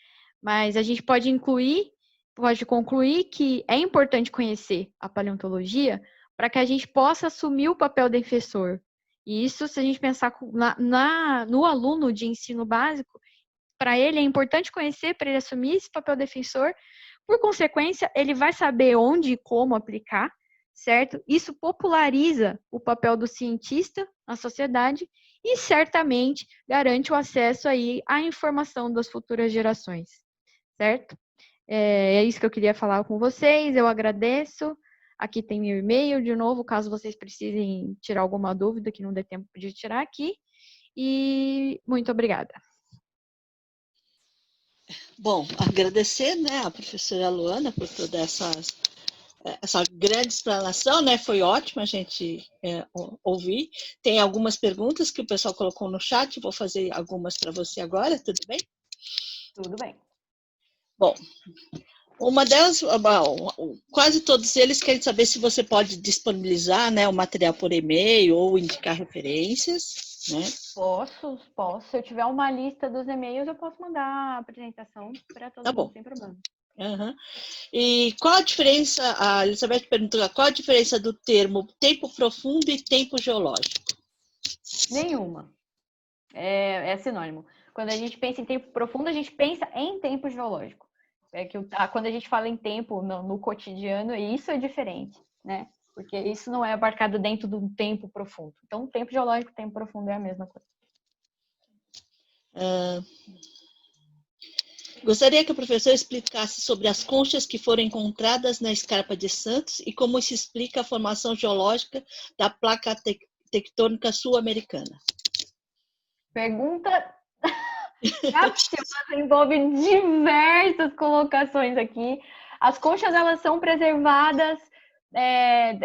mas a gente pode incluir pode concluir que é importante conhecer a paleontologia para que a gente possa assumir o papel defensor. E isso, se a gente pensar no aluno de ensino básico, para ele é importante conhecer, para ele assumir esse papel defensor. Por consequência, ele vai saber onde e como aplicar, certo? Isso populariza o papel do cientista na sociedade e certamente garante o acesso aí à informação das futuras gerações, certo? É isso que eu queria falar com vocês, eu agradeço. Aqui tem meu e-mail, de novo, caso vocês precisem tirar alguma dúvida que não dê tempo de tirar aqui. E muito obrigada. Bom, agradecer, né, a professora Luana por toda essa grande explanação, né? Foi ótimo a gente ouvir. Tem algumas perguntas que o pessoal colocou no chat, vou fazer algumas para você agora, tudo bem? Tudo bem. Bom, uma delas, quase todos eles querem saber se você pode disponibilizar, né, o material por e-mail ou indicar referências, né? Posso. Se eu tiver uma lista dos e-mails, eu posso mandar a apresentação para todo mundo, sem problema. Uhum. E qual a diferença, a Elizabeth perguntou, qual a diferença do termo tempo profundo e tempo geológico? Nenhuma. É sinônimo. Quando a gente pensa em tempo profundo, a gente pensa em tempo geológico. Quando a gente fala em tempo no cotidiano, isso é diferente, né? Porque isso não é abarcado dentro do tempo profundo. Então, tempo geológico e tempo profundo é a mesma coisa. Gostaria que o professor explicasse sobre as conchas que foram encontradas na Escarpa de Santos e como isso explica a formação geológica da placa tectônica sul-americana. Pergunta capciosa, envolve diversas colocações aqui. As conchas, elas são preservadas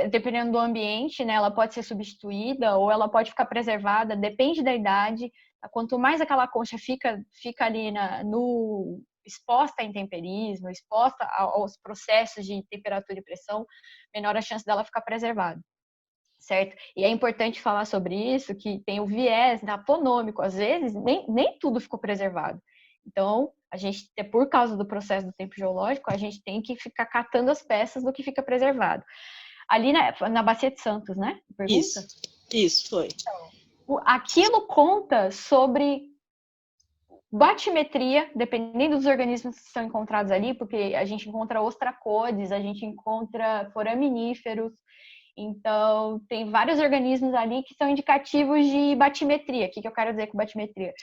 dependendo do ambiente, né? Ela pode ser substituída ou ela pode ficar preservada, depende da idade. Quanto mais aquela concha fica ali exposta a intemperismo, exposta aos processos de temperatura e pressão, menor a chance dela ficar preservada, certo? E é importante falar sobre isso, que tem o viés aponômico, às vezes nem tudo ficou preservado. Então, a gente, por causa do processo do tempo geológico, a gente tem que ficar catando as peças do que fica preservado. Ali na Bacia de Santos, né? Pergunta? Isso foi. Então, aquilo conta sobre batimetria, dependendo dos organismos que são encontrados ali, porque a gente encontra ostracodes, a gente encontra foraminíferos, então tem vários organismos ali que são indicativos de batimetria. O que eu quero dizer com batimetria?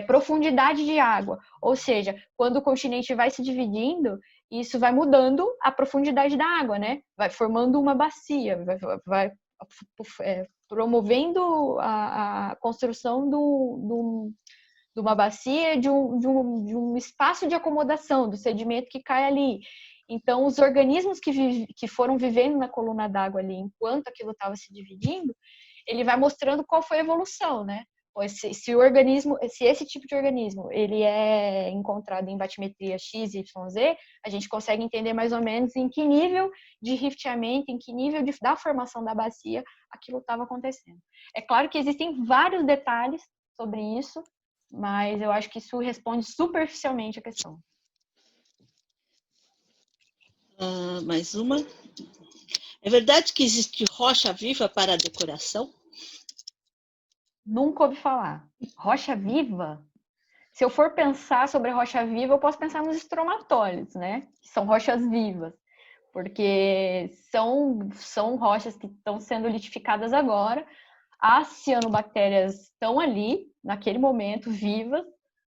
Profundidade de água, ou seja, quando o continente vai se dividindo, isso vai mudando a profundidade da água, né? Vai formando uma bacia, vai promovendo a construção de uma bacia, de um espaço de acomodação do sedimento que cai ali. Então, os organismos que foram vivendo na coluna d'água ali, enquanto aquilo estava se dividindo, ele vai mostrando qual foi a evolução, né? Se esse tipo de organismo ele é encontrado em batimetria X, Y, Z, a gente consegue entender mais ou menos em que nível de rifteamento, em que nível da formação da bacia aquilo estava acontecendo. É claro que existem vários detalhes sobre isso, mas eu acho que isso responde superficialmente a questão. Mais uma. É verdade que existe rocha viva para a decoração? Nunca ouvi falar. Rocha viva? Se eu for pensar sobre rocha viva, eu posso pensar nos estromatólitos, né? Que são rochas vivas. Porque são rochas que estão sendo litificadas agora. As cianobactérias estão ali, naquele momento, vivas,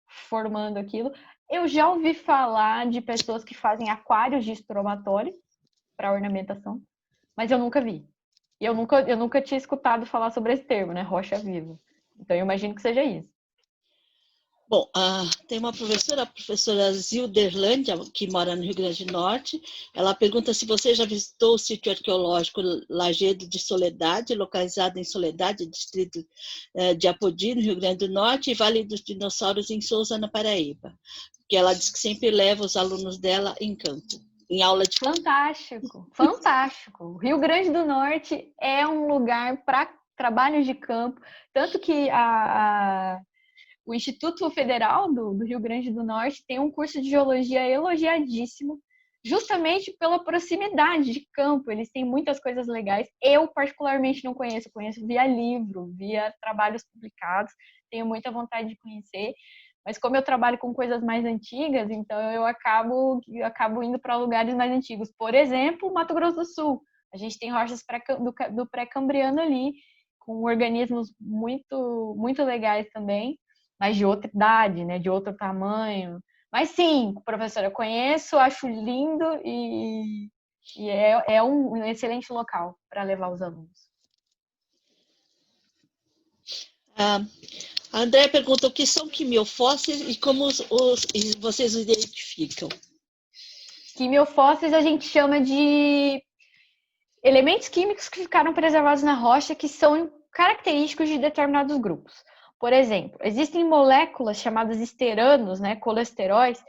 formando aquilo. Eu já ouvi falar de pessoas que fazem aquários de estromatólise para ornamentação, mas eu nunca vi. E eu nunca tinha escutado falar sobre esse termo, né? Rocha viva. Então, eu imagino que seja isso. Bom, tem uma professora, a professora Zilderlândia, que mora no Rio Grande do Norte. Ela pergunta se você já visitou o sítio arqueológico Lajedo de Soledade, localizado em Soledade, distrito de Apodi, no Rio Grande do Norte, e Vale dos Dinossauros, em Sousa, na Paraíba. Que ela diz que sempre leva os alunos dela em campo, em aula de campo. Fantástico, fantástico. O Rio Grande do Norte é um lugar para trabalhos de campo, tanto que o Instituto Federal do Rio Grande do Norte tem um curso de geologia elogiadíssimo. justamente pela proximidade de campo. Eles têm muitas coisas legais. Eu, particularmente, não conheço. Conheço via livro, via trabalhos publicados. Tenho muita vontade de conhecer. Mas como eu trabalho com coisas mais antigas, então eu acabo indo para lugares mais antigos. Por exemplo, Mato Grosso do Sul. A gente tem rochas do pré-cambriano ali, com organismos muito, muito legais também, mas de outra idade, né, de outro tamanho. Mas sim, professora, eu conheço, acho lindo e é um excelente local para levar os alunos. A Andréa pergunta o que são quimiofósseis e como vocês os identificam. Quimiofósseis a gente chama de elementos químicos que ficaram preservados na rocha que são característicos de determinados grupos. Por exemplo, existem moléculas chamadas esteranos, né, colesteróis,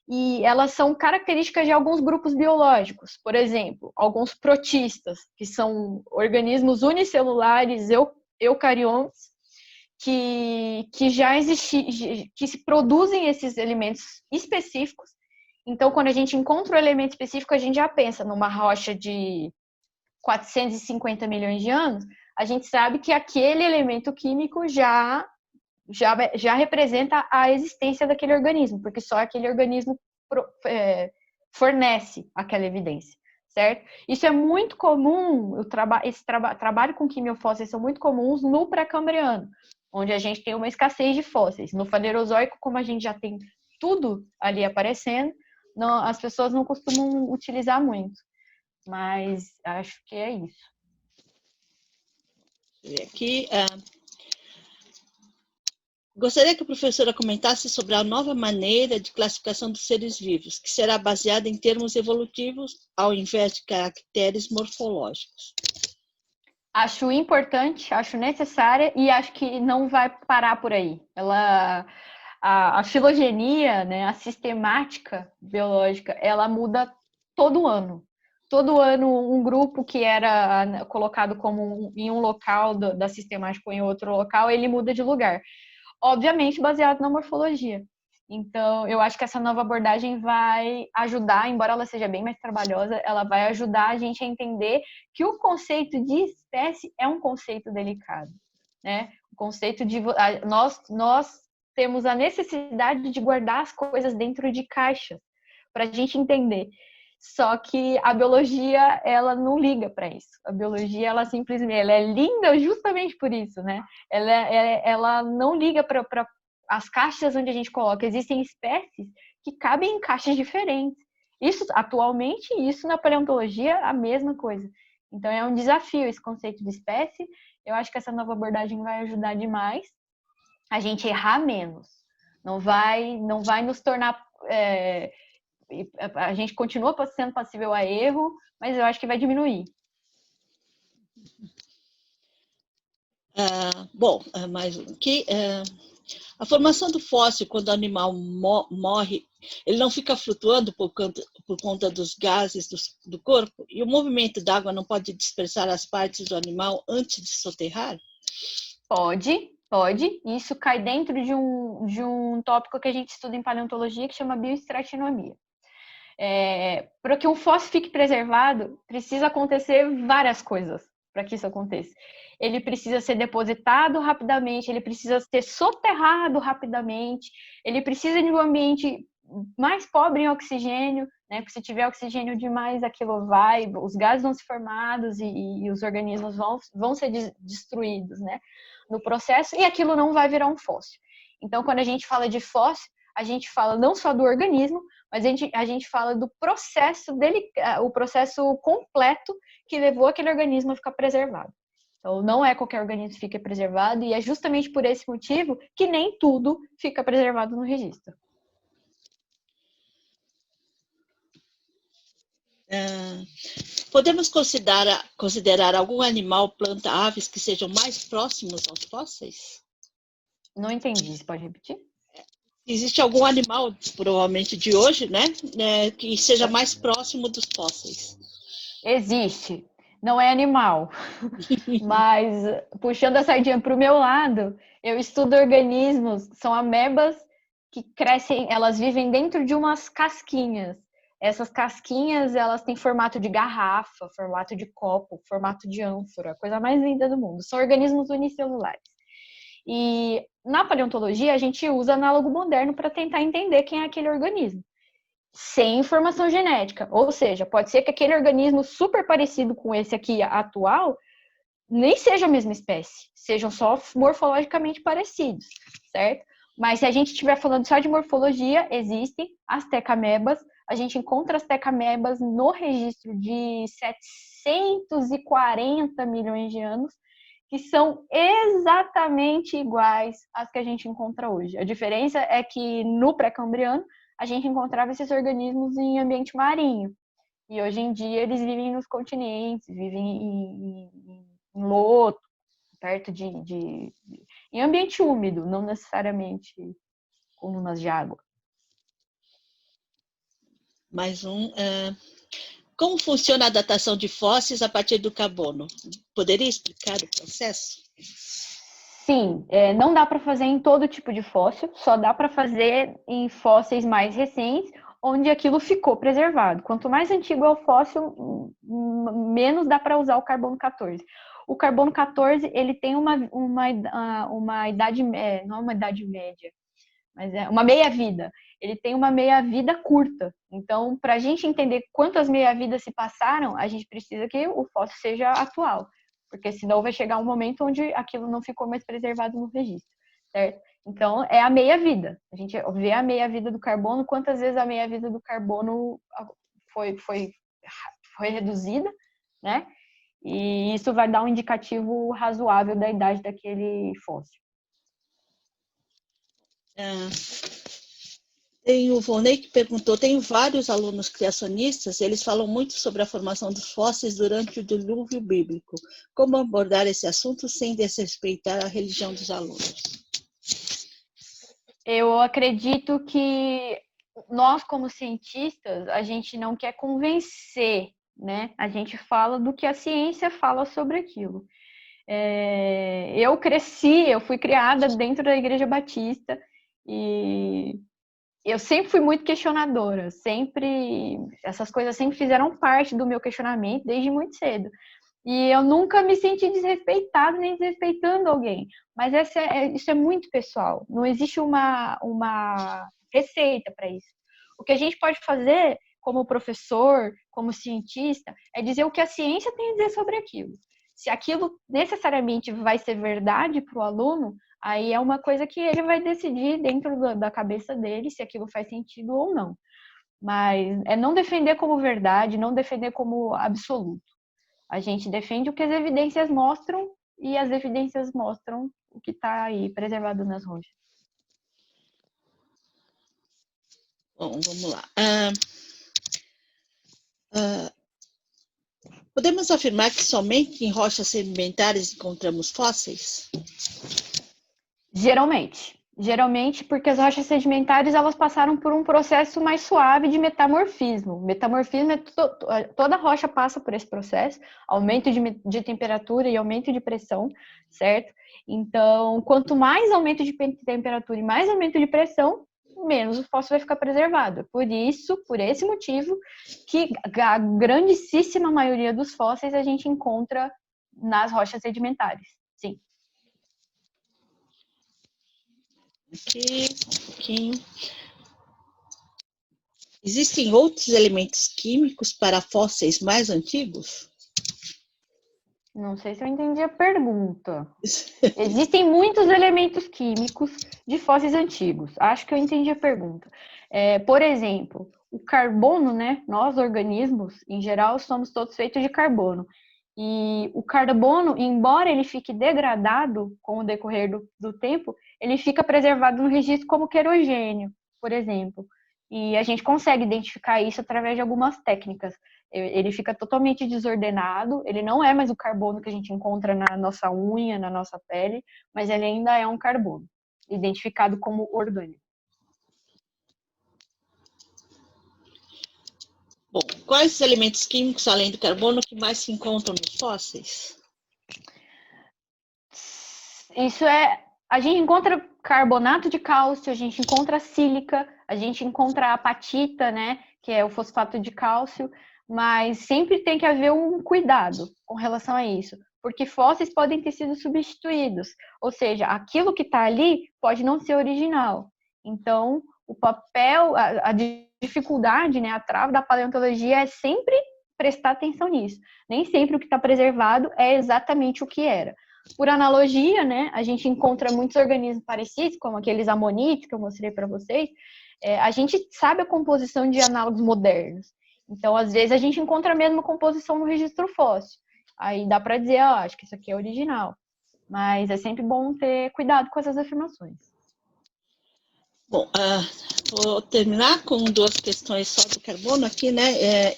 e elas são características de alguns grupos biológicos. Por exemplo, alguns protistas, que são organismos unicelulares eucariontes, que já existem, que se produzem esses elementos específicos. Então, quando a gente encontra um elemento específico, a gente já pensa numa rocha de 450 milhões de anos, a gente sabe que aquele elemento químico já representa a existência daquele organismo, porque só aquele organismo fornece aquela evidência, certo? Isso é muito comum, trabalho com quimiofósseis são muito comuns no pré-cambriano, onde a gente tem uma escassez de fósseis. No Fanerozoico, como a gente já tem tudo ali aparecendo, as pessoas não costumam utilizar muito. Mas acho que é isso. Aqui, gostaria que a professora comentasse sobre a nova maneira de classificação dos seres vivos, que será baseada em termos evolutivos, ao invés de caracteres morfológicos. Acho importante, acho necessária e acho que não vai parar por aí. A filogenia, né, a sistemática biológica, ela muda todo ano. Todo ano, um grupo que era colocado como em um local da sistemática ou em outro local, ele muda de lugar. Obviamente, baseado na morfologia. Então, eu acho que essa nova abordagem vai ajudar, embora ela seja bem mais trabalhosa, ela vai ajudar a gente a entender que o conceito de espécie é um conceito delicado, né? O conceito de... Nós temos a necessidade de guardar as coisas dentro de caixas, para a gente entender. Só que a biologia, ela não liga para isso. A biologia, ela simplesmente ela é linda justamente por isso, né? Ela não liga para as caixas onde a gente coloca. Existem espécies que cabem em caixas diferentes. Isso, atualmente, isso na paleontologia, a mesma coisa. Então, é um desafio esse conceito de espécie. Eu acho que essa nova abordagem vai ajudar demais a gente errar menos. Não vai nos tornar... a gente continua sendo passível a erro, mas eu acho que vai diminuir. Mais um aqui. A formação do fóssil, quando o animal morre, ele não fica flutuando por conta dos gases do corpo? E o movimento da água não pode dispersar as partes do animal antes de soterrar? Pode. Isso cai dentro de um tópico que a gente estuda em paleontologia, que chama bioestratinomia. Para que um fóssil fique preservado, precisa acontecer várias coisas para que isso aconteça. Ele precisa ser depositado rapidamente, ele precisa ser soterrado rapidamente, ele precisa de um ambiente mais pobre em oxigênio, né? Porque se tiver oxigênio demais, aquilo os gases vão se formados e os organismos vão ser destruídos, né? No processo, e aquilo não vai virar um fóssil. Então, quando a gente fala de fóssil, a gente fala não só do organismo, mas a gente fala do processo o processo completo que levou aquele organismo a ficar preservado. Então, não é qualquer organismo que fica preservado, e é justamente por esse motivo que nem tudo fica preservado no registro. Podemos considerar algum animal, planta, aves que sejam mais próximos aos fósseis? Não entendi, você pode repetir? Existe algum animal, provavelmente de hoje, né, que seja mais próximo dos fósseis? Existe. Não é animal. Mas, puxando a sardinha para o meu lado, eu estudo organismos, são amebas que crescem, elas vivem dentro de umas casquinhas. Essas casquinhas, elas têm formato de garrafa, formato de copo, formato de ânfora, coisa mais linda do mundo. São organismos unicelulares. E na paleontologia, a gente usa análogo moderno para tentar entender quem é aquele organismo, sem informação genética. Ou seja, pode ser que aquele organismo super parecido com esse aqui atual nem seja a mesma espécie, sejam só morfologicamente parecidos, certo? Mas se a gente estiver falando só de morfologia, existem as tecamebas. A gente encontra as tecamebas no registro de 740 milhões de anos, que são exatamente iguais às que a gente encontra hoje. A diferença é que no pré-cambriano a gente encontrava esses organismos em ambiente marinho. E hoje em dia eles vivem nos continentes, vivem em lodo, perto em ambiente úmido, não necessariamente colunas de água. Mais um. Como funciona a datação de fósseis a partir do carbono? Poderia explicar o processo? Sim, não dá para fazer em todo tipo de fóssil, só dá para fazer em fósseis mais recentes, onde aquilo ficou preservado. Quanto mais antigo é o fóssil, menos dá para usar o carbono 14. O carbono 14, ele tem uma idade, não é uma idade média, mas é uma meia-vida. Ele tem uma meia-vida curta. Então, para a gente entender quantas meia-vidas se passaram, a gente precisa que o fóssil seja atual, porque senão vai chegar um momento onde aquilo não ficou mais preservado no registro, certo? Então, é a meia-vida. A gente vê a meia-vida do carbono, quantas vezes a meia-vida do carbono foi reduzida, né? E isso vai dar um indicativo razoável da idade daquele fóssil. Tem o Volney que perguntou, tenho vários alunos criacionistas, eles falam muito sobre a formação dos fósseis durante o dilúvio bíblico. Como abordar esse assunto sem desrespeitar a religião dos alunos? Eu acredito que nós, como cientistas, a gente não quer convencer, né? A gente fala do que a ciência fala sobre aquilo. Eu fui criada dentro da Igreja Batista e eu sempre fui muito questionadora, essas coisas sempre fizeram parte do meu questionamento desde muito cedo. E eu nunca me senti desrespeitada nem desrespeitando alguém. Mas isso é muito pessoal. Não existe uma receita para isso. O que a gente pode fazer como professor, como cientista, é dizer o que a ciência tem a dizer sobre aquilo. Se aquilo necessariamente vai ser verdade para o aluno, aí é uma coisa que ele vai decidir dentro da cabeça dele se aquilo faz sentido ou não. Mas é não defender como verdade, não defender como absoluto. A gente defende o que as evidências mostram e as evidências mostram o que está aí preservado nas rochas. Bom, vamos lá. Podemos afirmar que somente em rochas sedimentares encontramos fósseis? Geralmente porque as rochas sedimentares elas passaram por um processo mais suave de metamorfismo. Metamorfismo toda rocha passa por esse processo, aumento de temperatura e aumento de pressão, certo? Então, quanto mais aumento de temperatura e mais aumento de pressão, menos o fóssil vai ficar preservado. Por esse motivo, que a grandíssima maioria dos fósseis a gente encontra nas rochas sedimentares. Sim. Aqui, um pouquinho. Existem outros elementos químicos para fósseis mais antigos? Não sei se eu entendi a pergunta. Existem muitos elementos químicos de fósseis antigos. Acho que eu entendi a pergunta. Por exemplo, o carbono, né? Nós, organismos, em geral, somos todos feitos de carbono. E o carbono, embora ele fique degradado com o decorrer do tempo, ele fica preservado no registro como querogênio, por exemplo. E a gente consegue identificar isso através de algumas técnicas. Ele fica totalmente desordenado, ele não é mais o carbono que a gente encontra na nossa unha, na nossa pele, mas ele ainda é um carbono, identificado como orgânico. Bom, quais os elementos químicos, além do carbono, que mais se encontram nos fósseis? A gente encontra carbonato de cálcio, a gente encontra sílica, a gente encontra apatita, né? que é o fosfato de cálcio, mas sempre tem que haver um cuidado com relação a isso, porque fósseis podem ter sido substituídos, ou seja, aquilo que está ali pode não ser original. Então, o papel, a dificuldade, né, a trava da paleontologia é sempre prestar atenção nisso. Nem sempre o que está preservado é exatamente o que era. Por analogia, né, a gente encontra muitos organismos parecidos, como aqueles amonites que eu mostrei para vocês. A gente sabe a composição de análogos modernos. Então, às vezes, a gente encontra a mesma composição no registro fóssil. Aí dá para dizer, acho que isso aqui é original. Mas é sempre bom ter cuidado com essas afirmações. Bom, vou terminar com duas questões só do carbono aqui, né?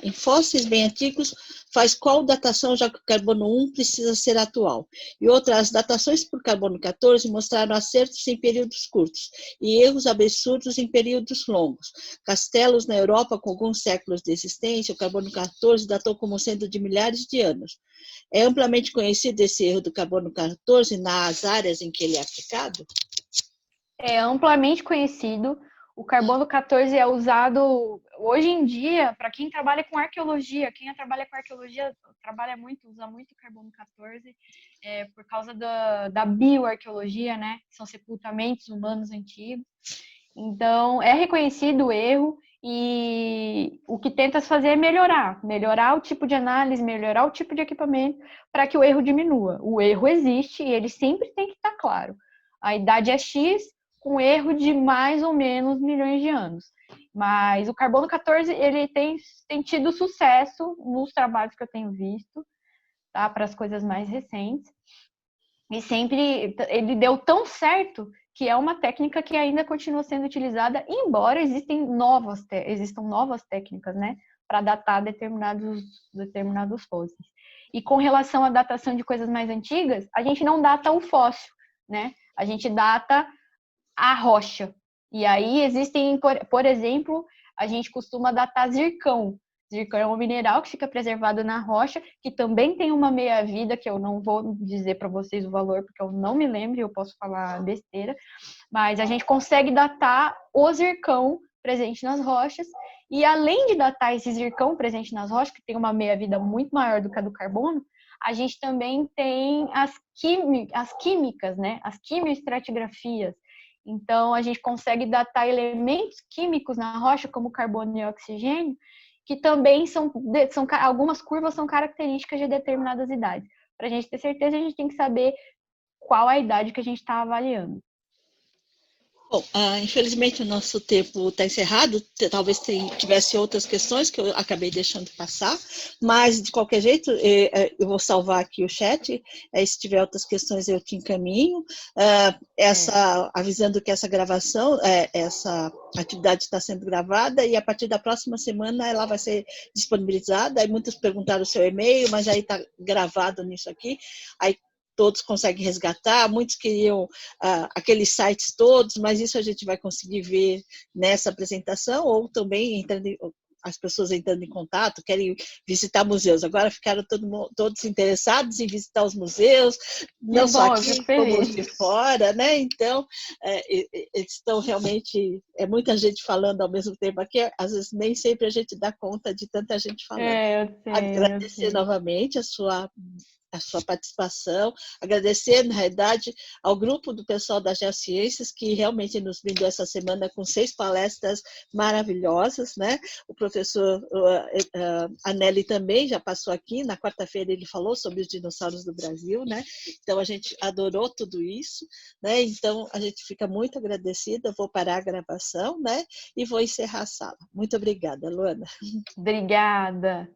Em fósseis bem antigos, faz qual datação, já que o carbono 1 precisa ser atual? E outra, as datações por carbono 14 mostraram acertos em períodos curtos e erros absurdos em períodos longos. Castelos na Europa com alguns séculos de existência, o carbono 14 datou como sendo de milhares de anos. É amplamente conhecido esse erro do carbono 14 nas áreas em que ele é aplicado? É amplamente conhecido. O carbono 14 é usado hoje em dia para quem trabalha com arqueologia. Quem trabalha com arqueologia usa muito carbono 14 por causa da bioarqueologia, né? São sepultamentos humanos antigos. Então, é reconhecido o erro e o que tenta fazer é melhorar o tipo de análise, melhorar o tipo de equipamento para que o erro diminua. O erro existe e ele sempre tem que estar claro. A idade é X, com erro de mais ou menos milhões de anos. Mas o carbono 14 ele tem tido sucesso nos trabalhos que eu tenho visto, tá? Para as coisas mais recentes. E sempre ele deu tão certo que é uma técnica que ainda continua sendo utilizada, embora existam novas técnicas, né, para datar determinados fósseis. E com relação à datação de coisas mais antigas, a gente não data o fóssil, né? A gente data a rocha. E aí existem, por exemplo, a gente costuma datar zircão. Zircão é um mineral que fica preservado na rocha, que também tem uma meia-vida, que eu não vou dizer para vocês o valor, porque eu não me lembro, eu posso falar besteira, mas a gente consegue datar o zircão presente nas rochas, e além de datar esse zircão presente nas rochas, que tem uma meia-vida muito maior do que a do carbono, a gente também tem as químicas, né? As quimioestratigrafias. Então, a gente consegue datar elementos químicos na rocha, como carbono e oxigênio, que também algumas curvas são características de determinadas idades. Para a gente ter certeza, a gente tem que saber qual a idade que a gente está avaliando. Bom, infelizmente o nosso tempo está encerrado, talvez tivesse outras questões que eu acabei deixando passar, mas de qualquer jeito eu vou salvar aqui o chat, se tiver outras questões eu te encaminho, avisando que essa gravação, essa atividade está sendo gravada e a partir da próxima semana ela vai ser disponibilizada, aí muitos perguntaram o seu e-mail, mas aí está gravado nisso aqui, aí todos conseguem resgatar, muitos queriam aqueles sites todos, mas isso a gente vai conseguir ver nessa apresentação, ou também as pessoas entrando em contato, querem visitar museus. Agora ficaram todos interessados em visitar os museus, não só aqui, como de fora, né? Então, eles estão realmente, muita gente falando ao mesmo tempo aqui, às vezes nem sempre a gente dá conta de tanta gente falando. Eu sei, agradecer novamente a sua participação, agradecer, na realidade, ao grupo do pessoal da Geociências, que realmente nos brindou essa semana com 6 palestras maravilhosas, né? O professor Anelli também já passou aqui, na quarta-feira ele falou sobre os dinossauros do Brasil, né? Então, a gente adorou tudo isso, né? Então, a gente fica muito agradecida, vou parar a gravação, né? E vou encerrar a sala. Muito obrigada, Luana. Obrigada.